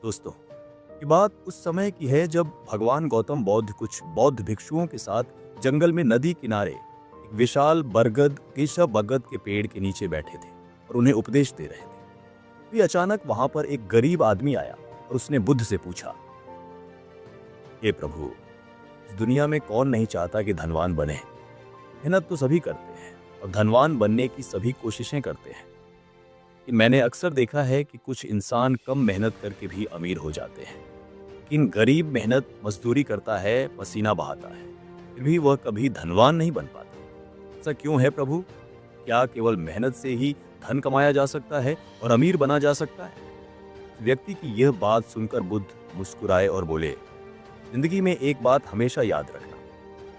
दोस्तों, ये बात उस समय की है जब भगवान गौतम बुद्ध कुछ बौद्ध भिक्षुओं के साथ जंगल में नदी किनारे एक विशाल बरगद केशव बरगद के पेड़ के नीचे बैठे थे और उन्हें उपदेश दे रहे थे। फिर अचानक वहां पर एक गरीब आदमी आया और उसने बुद्ध से पूछा, हे प्रभु, इस दुनिया में कौन नहीं चाहता कि धनवान बने। मेहनत तो सभी करते हैं और धनवान बनने की सभी कोशिशें करते हैं, कि मैंने अक्सर देखा है कि कुछ इंसान कम मेहनत करके भी अमीर हो जाते हैं। लेकिन गरीब मेहनत मजदूरी करता है, पसीना बहाता है, फिर भी वह कभी धनवान नहीं बन पाता। ऐसा क्यों है प्रभु? क्या केवल मेहनत से ही धन कमाया जा सकता है और अमीर बना जा सकता है? व्यक्ति की यह बात सुनकर बुद्ध मुस्कुराए और बोले, जिंदगी में एक बात हमेशा याद रखना,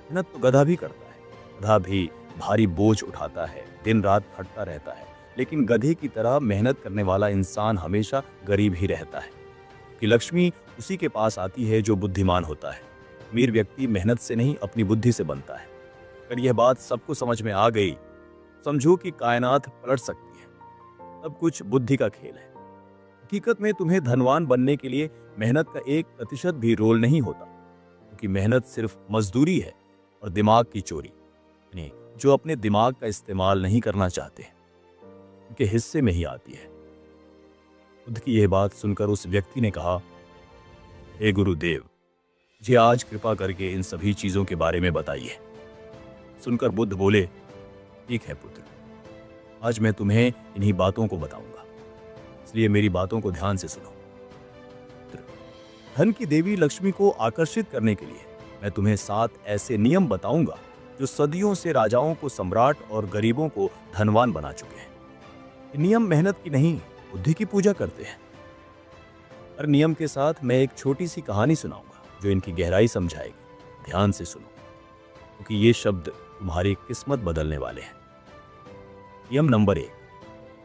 मेहनत तो गधा भी करता है। गधा भी भारी बोझ उठाता है, दिन रात खटता रहता है, लेकिन गधे की तरह मेहनत करने वाला इंसान हमेशा गरीब ही रहता है। कि लक्ष्मी उसी के पास आती है जो बुद्धिमान होता है। अमीर व्यक्ति मेहनत से नहीं अपनी बुद्धि से बनता है। अगर यह बात सबको समझ में आ गई, समझो कि कायनात पलट सकती है। सब कुछ बुद्धि का खेल है। हकीकत में तुम्हें धनवान बनने के लिए मेहनत का 1% भी रोल नहीं होता, क्योंकि मेहनत सिर्फ मजदूरी है और दिमाग की चोरी, यानी जो अपने दिमाग का इस्तेमाल नहीं करना चाहते उनके हिस्से में ही आती है। बुद्ध की यह बात सुनकर उस व्यक्ति ने कहा, हे गुरुदेव, मुझे आज कृपा करके इन सभी चीजों के बारे में बताइए। सुनकर बुद्ध बोले, ठीक है पुत्र, आज मैं तुम्हें इन्हीं बातों को बताऊंगा, इसलिए मेरी बातों को ध्यान से सुनो। धन की देवी लक्ष्मी को आकर्षित करने के लिए मैं तुम्हें 7 ऐसे नियम बताऊंगा जो सदियों से राजाओं को सम्राट और गरीबों को धनवान बना चुके हैं। ये नियम मेहनत की नहीं, बुद्धि की पूजा करते हैं। हर नियम के साथ मैं एक छोटी सी कहानी सुनाऊंगा जो इनकी गहराई समझाएगी। ध्यान से सुनो, क्योंकि ये शब्द तुम्हारी किस्मत बदलने वाले हैं। नियम नंबर 1,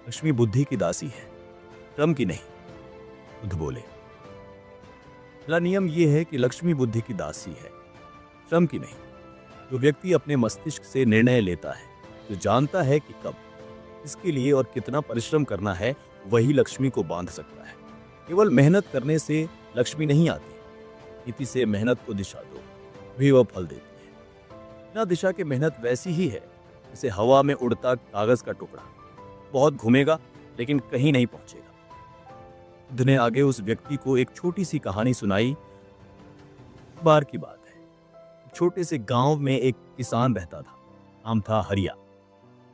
लक्ष्मी बुद्धि की दासी है, श्रम की नहीं। बुद्ध बोले, पहला नियम यह है कि लक्ष्मी बुद्धि की दासी है, श्रम की नहीं। जो व्यक्ति अपने मस्तिष्क से निर्णय लेता है, जो जानता है कि कब, इसके लिए और कितना परिश्रम करना है, वही लक्ष्मी को बांध सकता है। केवल मेहनत करने से लक्ष्मी नहीं आती। नीति से मेहनत को दिशा दो, भी वह फल देती है। बिना दिशा के मेहनत वैसी ही है जैसे हवा में उड़ता कागज का टुकड़ा, बहुत घूमेगा लेकिन कहीं नहीं पहुंचेगा। बुद्ध ने आगे उस व्यक्ति को एक छोटी सी कहानी सुनाई। बार की बात है, छोटे से गांव में एक किसान रहता था। नाम था हरिया।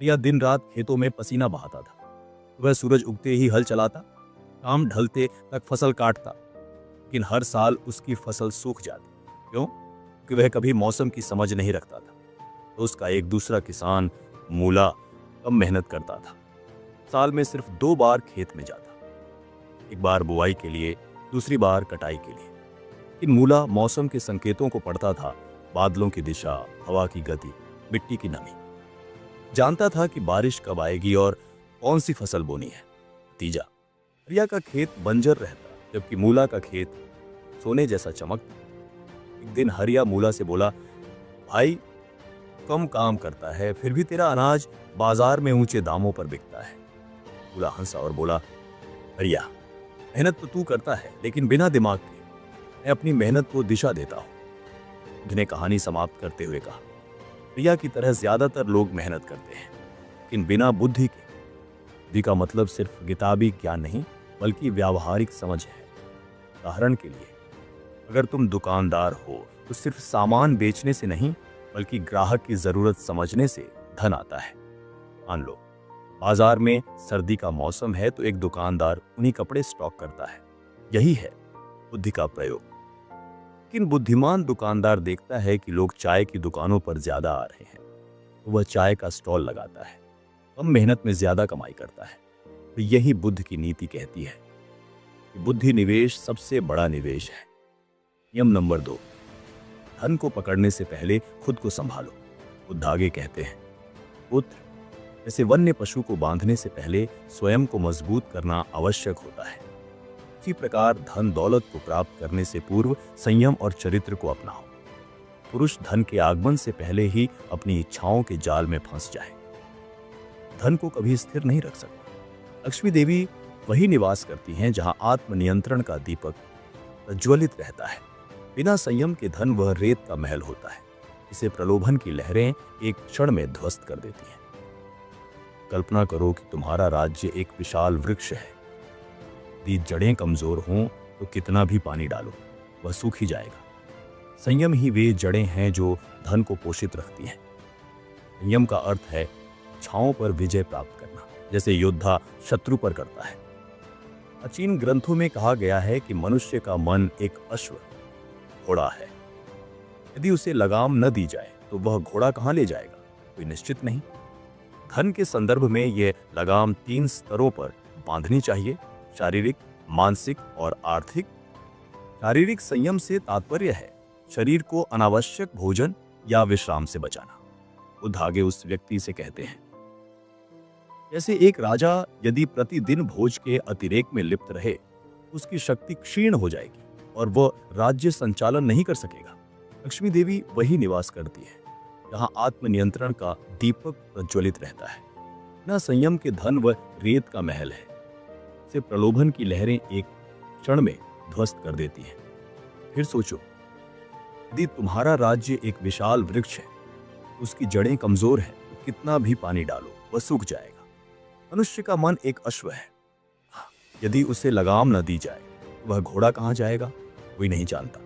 हरिया दिन रात खेतों में पसीना बहाता था। वह सूरज उगते ही हल चलाता, शाम ढलते तक फसल काटता, लेकिन हर साल उसकी फसल सूख जाती। क्यों? क्योंकि वह कभी मौसम की समझ नहीं रखता था। तो उसका एक दूसरा किसान मूला कम मेहनत करता था। साल में सिर्फ 2 बार खेत में जाता, एक बार बुआई के लिए, दूसरी बार कटाई के लिए। लेकिन मूला मौसम के संकेतों को पढ़ता था, बादलों की दिशा, हवा की गति, मिट्टी की नमी। जानता था कि बारिश कब आएगी और कौन सी फसल बोनी है। नतीजा, हरिया का खेत बंजर रहता, जबकि मूला का खेत सोने जैसा चमकता। एक दिन हरिया मूला से बोला, भाई, कम काम करता है फिर भी तेरा अनाज बाजार में ऊंचे दामों पर बिकता है। मूला हंसा और बोला, हरिया, मेहनत तो तू करता है, लेकिन बिना दिमाग के। मैं अपनी मेहनत को दिशा देता हूं। बुद्ध ने कहानी समाप्त करते हुए कहा, हरिया की तरह ज्यादातर लोग मेहनत करते हैं, लेकिन बिना बुद्धि के। बुद्धि का मतलब सिर्फ किताबी ज्ञान नहीं, बल्कि व्यावहारिक समझ है। उदाहरण के लिए, अगर तुम दुकानदार हो तो सिर्फ सामान बेचने से नहीं, बल्कि ग्राहक की जरूरत समझने से धन आता है। मान लो बाजार में सर्दी का मौसम है तो एक दुकानदार उन्हीं कपड़े स्टॉक करता है। यही है बुद्धि का प्रयोग। लेकिन बुद्धिमान दुकानदार देखता है कि लोग चाय की दुकानों पर ज्यादा आ रहे हैं, तो वह चाय का स्टॉल लगाता है, कम मेहनत में ज्यादा कमाई करता है। तो यही बुद्ध की नीति कहती है कि बुद्धि निवेश सबसे बड़ा निवेश है। नियम नंबर 2, धन को पकड़ने से पहले खुद को संभालो। बुद्ध आगे कहते हैं, पुत्र, जैसे वन्य पशु को बांधने से पहले स्वयं को मजबूत करना आवश्यक होता है, इसी प्रकार धन दौलत को प्राप्त करने से पूर्व संयम और चरित्र को अपनाओ। पुरुष धन के आगमन से पहले ही अपनी इच्छाओं के जाल में फंस जाए। धन को कभी स्थिर नहीं रख सकता। लक्ष्मी देवी वही निवास करती हैं जहां आत्मनियंत्रण का दीपक प्रज्वलित रहता है। बिना संयम के धन वह रेत का महल होता है। इसे प्रलोभन की लहरें एक क्षण में ध्वस्त कर देती हैं। कल्पना करो कि तुम्हारा राज्य एक विशाल वृक्ष है। यदि जड़ें कमजोर हों तो कितना भी पानी डालो वह सूख ही जाएगा। संयम ही वे जड़ें हैं जो धन को पोषित रखती हैं। संयम का अर्थ है छाओं पर विजय प्राप्त करना, जैसे योद्धा शत्रु पर करता है। प्राचीन ग्रंथों में कहा गया है कि मनुष्य का मन एक अश्व घोड़ा है। यदि उसे लगाम न दी जाए तो वह घोड़ा कहां ले जाएगा, कोई निश्चित नहीं। धन के संदर्भ में यह लगाम 3 स्तरों पर बांधनी चाहिए: शारीरिक, मानसिक और आर्थिक। शारीरिक संयम से तात्पर्य है शरीर को अनावश्यक भोजन या विश्राम से बचाना। बुद्ध आगे उस व्यक्ति से कहते हैं, जैसे एक राजा यदि प्रतिदिन भोज के अतिरेक में लिप्त रहे, उसकी शक्ति क्षीण हो जाएगी और वह राज्य संचालन नहीं कर सकेगा। लक्ष्मी देवी वही निवास करती है जहां आत्मनियंत्रण का दीपक प्रज्वलित रहता है। न संयम के धन व रेत का महल है। से प्रलोभन की लहरें एक क्षण में ध्वस्त कर देती हैं। फिर सोचो, यदि तुम्हारा राज्य एक विशाल वृक्ष है, उसकी जड़ें कमजोर हैं, तो कितना भी पानी डालो वह सूख जाएगा। मनुष्य का मन एक अश्व है। यदि उसे लगाम न दी जाए वह घोड़ा कहां जाएगा, कोई नहीं जानता।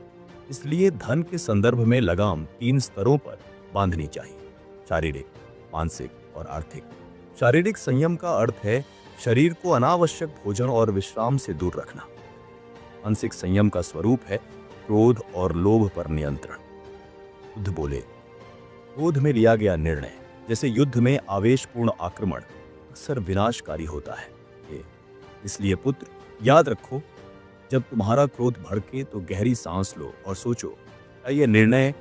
इसलिए धन के संदर्भ में लगाम 3 स्तरों पर बांधनी चाहिए: शारीरिक, मानसिक और आर्थिक। शारीरिक संयम का अर्थ है शरीर को अनावश्यक भोजन और विश्राम से दूर रखना। मानसिक संयम का स्वरूप है क्रोध और लोभ पर नियंत्रण। बुद्ध बोले, क्रोध में लिया गया निर्णय, जैसे युद्ध में आवेशपूर्ण आक्रमण, अक्सर विनाशकारी होता है। इसलिए पुत्र, याद रखो, जब तुम्हारा क्रोध भड़के तो गहरी सांस लो और सोचो, क्या यह निर्णय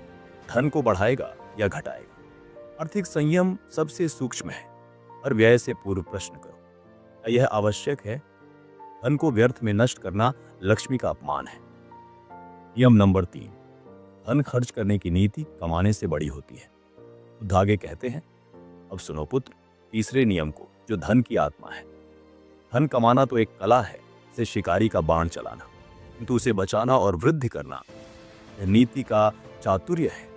धन को बढ़ाएगा या घटाएगा। आर्थिक संयम सबसे सूक्ष्म है, और व्यय से पूर्व प्रश्न करो, क्या यह आवश्यक है। धन को व्यर्थ में नष्ट करना लक्ष्मी का अपमान है। नियम नंबर 3, धन खर्च करने की नीति कमाने से बड़ी होती है। बुद्ध आगे कहते हैं, अब सुनो पुत्र, तीसरे नियम को, जो धन की आत्मा है। धन कमाना तो एक कला है, से शिकारी का बाण चलाना, किंतु उसे बचाना और वृद्धि करना यह नीति का चातुर्य है।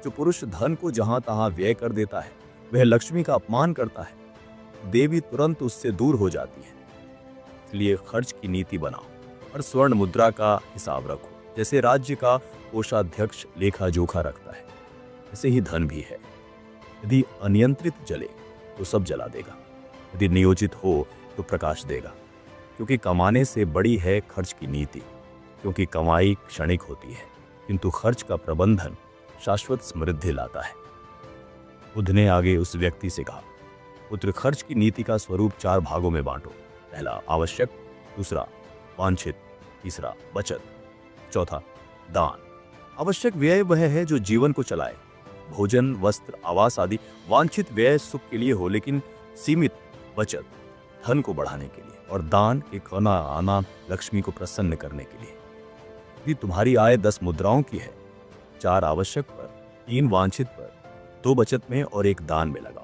जो पुरुष धन को जहां तहां व्यय कर देता है, वह लक्ष्मी का अपमान करता है। देवी तुरंत उससे दूर हो जाती है। इसलिए खर्च की नीति बनाओ और स्वर्ण मुद्रा का हिसाब रखो, जैसे राज्य का कोषाध्यक्ष लेखा जोखा रखता है। ऐसे ही धन भी है। यदि अनियंत्रित जले तो सब जला देगा, यदि नियोजित हो तो प्रकाश देगा। क्योंकि कमाने से बड़ी है खर्च की नीति, क्योंकि कमाई क्षणिक होती है, किंतु खर्च का प्रबंधन शाश्वत समृद्धि लाता है। बुद्ध ने आगे उस व्यक्ति से कहा, पुत्र, खर्च की नीति का स्वरूप 4 भागों में बांटो। पहला आवश्यक, दूसरा वांछित, तीसरा बचत, चौथा दान। आवश्यक व्यय वह है जो जीवन को चलाए, भोजन, वस्त्र, आवास आदि। वांछित व्यय सुख के लिए हो, लेकिन सीमित बचत धन को बढ़ाने के लिए, और दान के खाना आना लक्ष्मी को प्रसन्न करने के लिए। यदि तुम्हारी आय 10 मुद्राओं की है, 4 आवश्यक पर, 3 वांछित पर, 2 बचत में और 1 दान में लगाओ।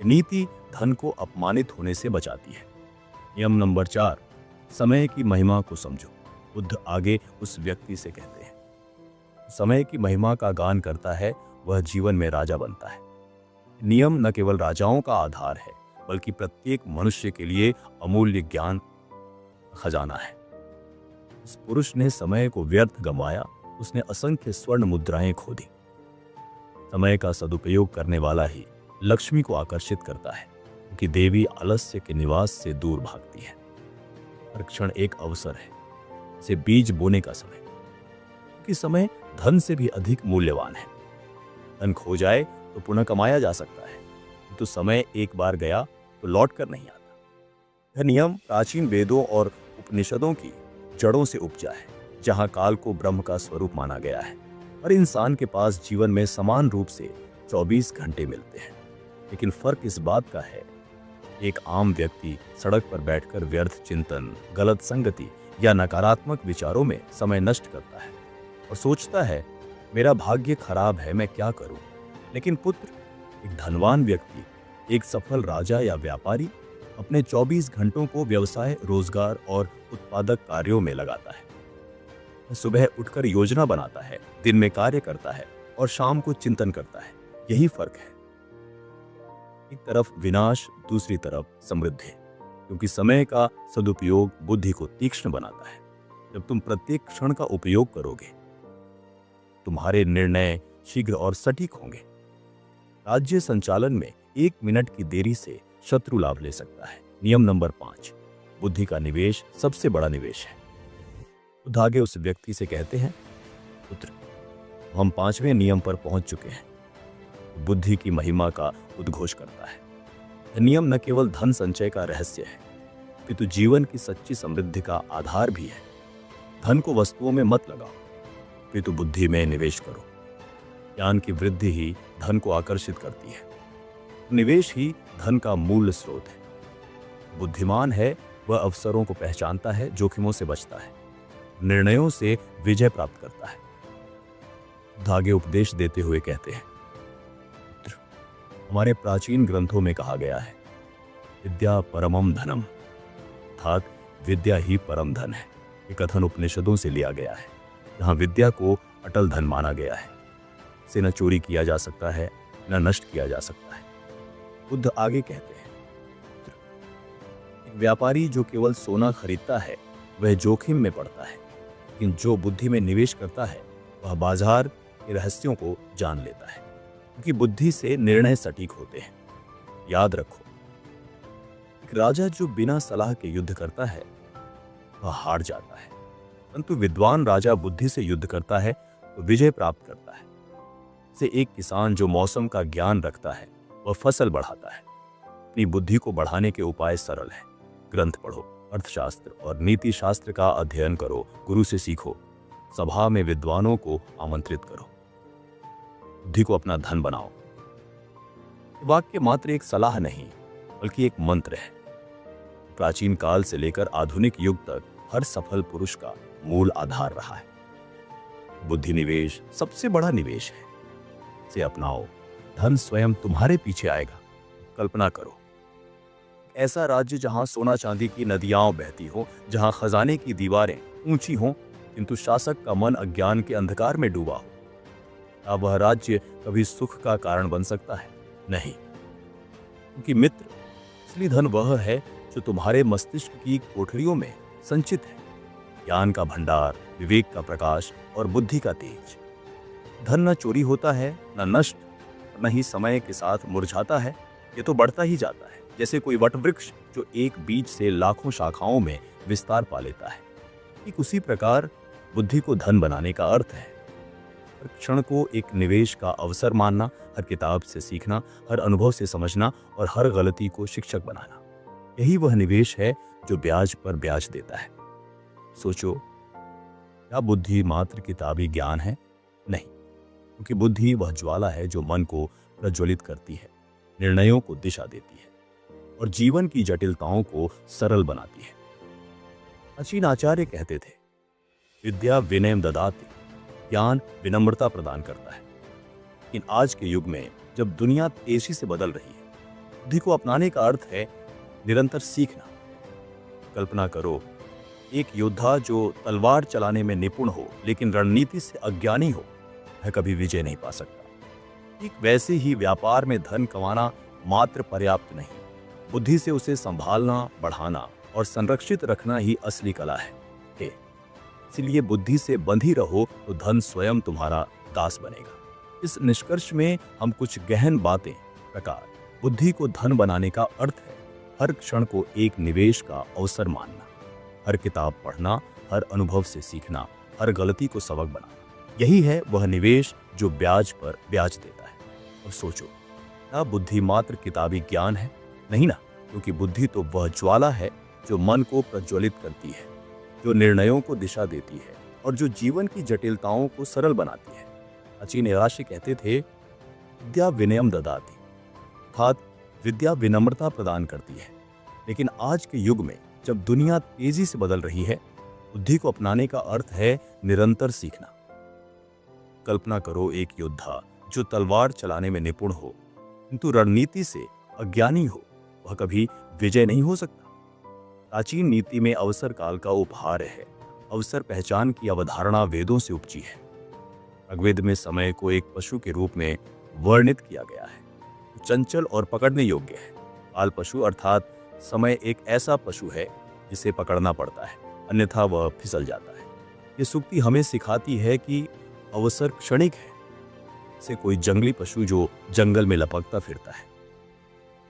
नीति धन को अपमानित होने से बचाती है। नियम नंबर 4, समय की महिमा को समझो। बुद्ध आगे उस व्यक्ति से कहते हैं, समय की महिमा का गान करता है वह जीवन में राजा बनता है। नियम न केवल राजाओं का आधार है, बल्कि प्रत्येक मनुष्य के लिए अमूल्य ज्ञान खजाना है। इस पुरुष ने समय को व्यर्थ गंवाया, उसने असंख्य स्वर्ण मुद्राएं खो दी। समय का सदुपयोग करने वाला ही लक्ष्मी को आकर्षित करता है, क्योंकि देवी आलस्य के निवास से दूर भागती है। हर क्षण एक अवसर है, इसे बीज बोने का समय, क्योंकि समय धन से भी अधिक मूल्यवान है। धन खो जाए तो पुनः कमाया जा सकता है, किंतु समय एक बार गया तो लौट कर नहीं आता। यह नियम प्राचीन वेदों और उपनिषदों की जड़ों से उपजा है, जहां काल को ब्रह्म का स्वरूप माना गया है। हर इंसान के पास जीवन में समान रूप से 24 घंटे मिलते हैं, लेकिन फर्क इस बात का है, एक आम व्यक्ति सड़क पर बैठकर व्यर्थ चिंतन, गलत संगति या नकारात्मक विचारों में समय नष्ट करता है और सोचता है, मेरा भाग्य खराब है, मैं क्या करूं। लेकिन पुत्र, एक धनवान व्यक्ति, एक सफल राजा या व्यापारी अपने 24 घंटों को व्यवसाय, रोजगार और उत्पादक कार्यों में लगाता है। वह सुबह उठकर योजना बनाता है, दिन में कार्य करता है और शाम को चिंतन करता है। यही फर्क है। एक तरफ विनाश, दूसरी तरफ समृद्धि। क्योंकि समय का सदुपयोग बुद्धि को तीक्ष्ण बनाता है। जब तुम प्रत्येक क्षण का उपयोग करोगे, तुम्हारे निर्णय शीघ्र और सटीक होंगे। राज्य संचालन में 1 मिनट की देरी से शत्रु लाभ ले सकता है। नियम नंबर 5, बुद्धि का निवेश सबसे बड़ा निवेश है। बुद्ध आगे उस व्यक्ति से कहते हैं, पुत्र, हम 5वें नियम पर पहुंच चुके हैं। बुद्धि की महिमा का उद्घोष करता है। यह नियम न केवल धन संचय का रहस्य है, किंतु जीवन की सच्ची समृद्धि का आधार भी है। धन को वस्तुओं में मत लगाओ, किंतु बुद्धि में निवेश करो। ज्ञान की वृद्धि ही धन को आकर्षित करती है। निवेश ही धन का मूल स्रोत है। बुद्धिमान है वह अवसरों को पहचानता है, जोखिमों से बचता है, निर्णयों से विजय प्राप्त करता है। धागे उपदेश देते हुए कहते हैं, पुत्र, हमारे प्राचीन ग्रंथों में कहा गया है, विद्या परमम धनम, अर्थात विद्या ही परम धन है। ये कथन उपनिषदों से लिया गया है, जहां विद्या को अटल धन माना गया है। इसे न चोरी किया जा सकता है, न नष्ट किया जा सकता है। बुद्ध आगे कहते हैं, एक व्यापारी जो केवल सोना खरीदता है वह जोखिम में पड़ता है, लेकिन जो बुद्धि में निवेश करता है वह बाजार के रहस्यों को जान लेता है, क्योंकि बुद्धि से निर्णय सटीक होते हैं। याद रखो, एक राजा जो बिना सलाह के युद्ध करता है वह हार जाता है, परंतु विद्वान राजा बुद्धि से युद्ध करता है तो विजय प्राप्त करता है। से एक किसान जो मौसम का ज्ञान रखता है वह फसल बढ़ाता है। अपनी बुद्धि को बढ़ाने के उपाय सरल हैं। ग्रंथ पढ़ो, अर्थशास्त्र और नीति शास्त्र का अध्ययन करो, गुरु से सीखो, सभा में विद्वानों को आमंत्रित करो, बुद्धि को अपना धन बनाओ। वाक्य मात्र एक सलाह नहीं, बल्कि एक मंत्र है। प्राचीन काल से लेकर आधुनिक युग तक हर सफल पुरुष का मूल आधार रहा है। बुद्धि निवेश सबसे बड़ा निवेश है। इसे अपनाओ, धन स्वयं तुम्हारे पीछे आएगा। कल्पना करो, ऐसा राज्य जहां सोना चांदी की नदियां बहती हो, जहां खजाने की दीवारें ऊंची हों, किंतु शासक का मन अज्ञान के अंधकार में डूबा हो। अब वह राज्य कभी सुख का कारण बन सकता है? नहीं, क्योंकि मित्र, असली धन वह है जो तुम्हारे मस्तिष्क की कोठरियों में संचित है। ज्ञान का भंडार, विवेक का प्रकाश और बुद्धि का तेज। धन न चोरी होता है, न नष्ट, न ही समय के साथ मुरझाता है। ये तो बढ़ता ही जाता है, जैसे कोई वटवृक्ष जो एक बीज से लाखों शाखाओं में विस्तार पा लेता है। ठीक उसी प्रकार बुद्धि को धन बनाने का अर्थ है हर क्षण को एक निवेश का अवसर मानना, हर किताब से सीखना, हर अनुभव से समझना और हर गलती को शिक्षक बनाना। यही वह निवेश है जो ब्याज पर ब्याज देता है। सोचो, क्या बुद्धि मात्र किताबी ज्ञान है? नहीं, क्योंकि बुद्धि वह ज्वाला है जो मन को प्रज्वलित करती है, निर्णयों को दिशा देती है और जीवन की जटिलताओं को सरल बनाती है। प्राचीन आचार्य कहते थे, विद्या विनयम ददाति, ज्ञान विनम्रता प्रदान करता है। लेकिन आज के युग में जब दुनिया तेजी से बदल रही है, बुद्धि को अपनाने का अर्थ है निरंतर सीखना। कल्पना करो, एक योद्धा जो तलवार चलाने में निपुण हो लेकिन रणनीति से अज्ञानी हो, वह कभी विजय नहीं पा सकता। ठीक वैसे ही व्यापार में धन कमाना मात्र पर्याप्त नहीं, बुद्धि से उसे संभालना, बढ़ाना और संरक्षित रखना ही असली कला है। इसलिए बुद्धि से बंधी रहो तो धन स्वयं तुम्हारा दास बनेगा। इस निष्कर्ष में हम कुछ गहन बातें प्रकार बुद्धि को धन बनाने का अर्थ है हर क्षण को एक निवेश का अवसर मानना, हर किताब पढ़ना, हर अनुभव से सीखना, हर गलती को सबक बनाना। यही है वह निवेश जो ब्याज पर ब्याज देता है। अब सोचो, क्या बुद्धि मात्र किताबी ज्ञान है? नहीं ना, क्योंकि बुद्धि तो वह ज्वाला है जो मन को प्रज्वलित करती है, जो निर्णयों को दिशा देती है और जो जीवन की जटिलताओं को सरल बनाती है। प्राचीन राशि कहते थे, विद्या विनयम ददाति, अर्थात विद्या विनम्रता प्रदान करती है। लेकिन आज के युग में जब दुनिया तेजी से बदल रही है, बुद्धि को अपनाने का अर्थ है निरंतर सीखना। कल्पना करो, एक योद्धा जो तलवार चलाने में निपुण हो किंतु रणनीति से अज्ञानी हो, वह कभी विजय नहीं हो सकता। प्राचीन नीति में अवसर काल का उपहार है। अवसर पहचान की अवधारणा वेदों से उपजी है। ऋग्वेद में समय को एक पशु के रूप में वर्णित किया गया है, चंचल और पकड़ने योग्य है। बाल पशु अर्थात समय एक ऐसा पशु है जिसे पकड़ना पड़ता है, अन्यथा वह फिसल जाता है। ये सूक्ति हमें सिखाती है कि अवसर क्षणिक है, से कोई जंगली पशु जो जंगल में लपकता फिरता है,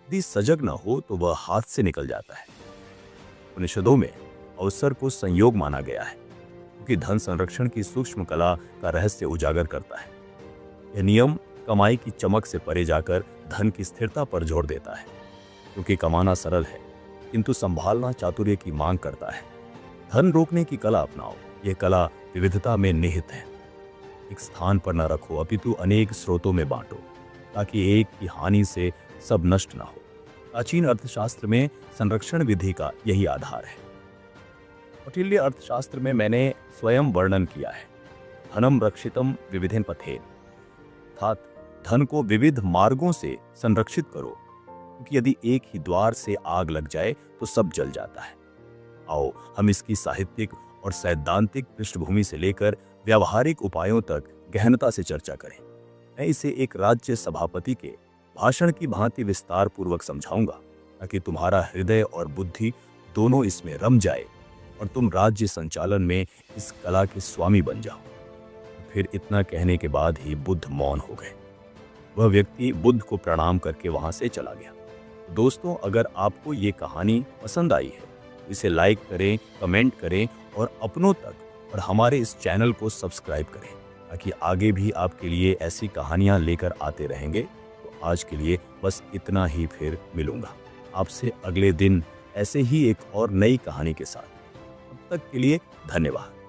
यदि सजग न हो तो वह हाथ से निकल जाता है। उपनिषदों में अवसर को संयोग माना गया है, क्योंकि धन संरक्षण की सूक्ष्म कला का रहस्य उजागर करता है। यह नियम कमाई की चमक से परे जाकर धन की स्थिरता पर जोर देता है, क्योंकि कमाना सरल है किंतु संभालना चातुर्य की मांग करता है। धन रोकने की कला अपनाओ। यह कला विविधता में निहित है। एक स्थान पर न रखो, अपितु अनेक स्रोतों में बांटो, ताकि एक की हानि से सब नष्ट न हो। प्राचीन अर्थशास्त्र में संरक्षण विधि का यही आधार है। कौटिल्य अर्थशास्त्र में मैंने स्वयं वर्णन किया है, धनम रक्षितम विविधेन पथेन, अर्थात धन को विविध मार्गों से संरक्षित करो, क्योंकि यदि एक ही द्वार से आग लग जाए तो सब जल जाता है। आओ हम इसकी साहित्यिक और सैद्धांतिक पृष्ठभूमि से लेकर व्यावहारिक उपायों तक गहनता से चर्चा करें। मैं इसे एक राज्य सभापति के भाषण की भांति विस्तार पूर्वक समझाऊंगा, ताकि तुम्हारा हृदय और बुद्धि दोनों इसमें रम जाए और तुम राज्य संचालन में इस कला के स्वामी बन जाओ। फिर इतना कहने के बाद ही बुद्ध मौन हो गए। वह व्यक्ति बुद्ध को प्रणाम करके वहां से चला गया। दोस्तों, अगर आपको ये कहानी पसंद आई है तो इसे लाइक करें, कमेंट करें और अपनों तक और हमारे इस चैनल को सब्सक्राइब करें, ताकि आगे भी आपके लिए ऐसी कहानियां लेकर आते रहेंगे। तो आज के लिए बस इतना ही, फिर मिलूंगा आपसे अगले दिन ऐसे ही एक और नई कहानी के साथ। तब तक के लिए धन्यवाद।